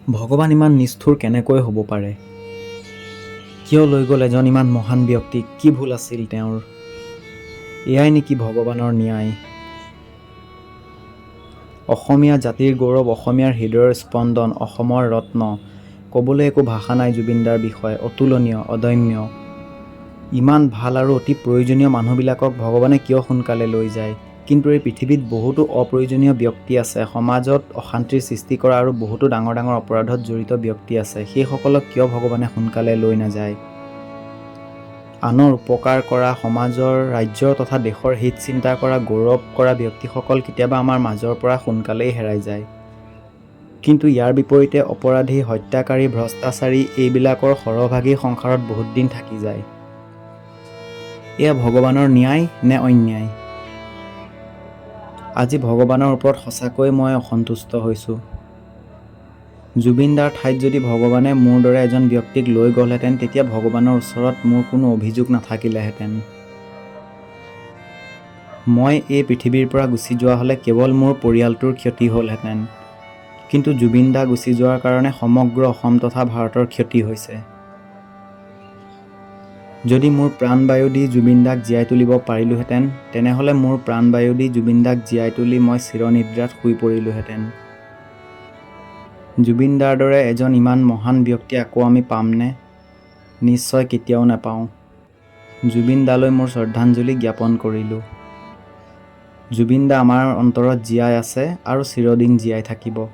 ভগৱান ইমান নিষ্ঠুৰ কেনেকৈ হ'ব পাৰে? কিয় লৈ গ'ল এজন ইমান মহান ব্যক্তিক? কি ভুল আছিল তেওঁৰ? এয়াই নেকি ভগৱানৰ ন্যায়? অসমীয়া জাতিৰ গৌৰৱ, অসমীয়াৰ হৃদয়ৰ স্পন্দন, অসমৰ ৰত্ন। ক'বলৈ একো ভাষা নাই জুবিনদাৰ বিষয়ে। অতুলনীয়, অদম্য। ইমান ভাল আৰু অতি প্ৰয়োজনীয় মানুহবিলাকক ভগৱানে কিয় সোনকালে লৈ যায়? কিন্তু এই পৃথিৱীত বহুতো অপ্ৰয়োজনীয় ব্যক্তি আছে, সমাজত অশান্তিৰ সৃষ্টি কৰা আৰু বহুতো ডাঙৰ ডাঙৰ অপৰাধত জড়িত ব্যক্তি আছে। সেইসকলক কিয় ভগৱানে সোনকালে লৈ নাযায়? আনৰ উপকাৰ কৰা, সমাজৰ, ৰাজ্যৰ তথা দেশৰ হিত চিন্তা কৰা, গৌৰৱ কৰা ব্যক্তিসকল কেতিয়াবা আমাৰ মাজৰ পৰা সোনকালেই হেৰাই যায়। কিন্তু ইয়াৰ বিপৰীতে অপৰাধী, হত্যাকাৰী, ভ্ৰষ্টাচাৰী এইবিলাকৰ সৰহভাগেই সংসাৰত বহুত দিন থাকি যায়। এয়া ভগৱানৰ ন্যায় নে অন্যায়? আজি ভগৱানৰ ওপৰত সঁচাকৈ মই অসন্তুষ্ট হৈছোঁ। জুবিনদাৰ ঠাইত যদি ভগৱানে মোৰ দৰে এজন ব্যক্তিক লৈ গ'লহেঁতেন, তেতিয়া ভগৱানৰ ওচৰত মোৰ কোনো অভিযোগ নাথাকিলেহেঁতেন। মই এই পৃথিৱীৰ পৰা গুচি যোৱা হ'লে কেৱল মোৰ পৰিয়ালটোৰ ক্ষতি হ'লহেঁতেন। কিন্তু জুবিনদা গুচি যোৱাৰ কাৰণে সমগ্ৰ অসম তথা ভাৰতৰ ক্ষতি হৈছে। যদি মোৰ প্ৰাণবায়ু দি জুবিনদাক জীয়াই তুলিব পাৰিলোহেঁতেন, তেনেহ'লে মোৰ প্ৰাণবায়ু দি জুবিনদাক জীয়াই তুলি মই চিৰনিদ্ৰাত শুই পৰিলোহেঁতেন। জুবিনদাৰ দৰে এজন ইমান মহান ব্যক্তি আকৌ আমি পামনে? নিশ্চয় কেতিয়াও নাপাওঁ। জুবিনদালৈ মোৰ শ্ৰদ্ধাঞ্জলি জ্ঞাপন কৰিলোঁ। জুবিনদা আমাৰ অন্তৰত জীয়াই আছে আৰু চিৰদিন জীয়াই থাকিব।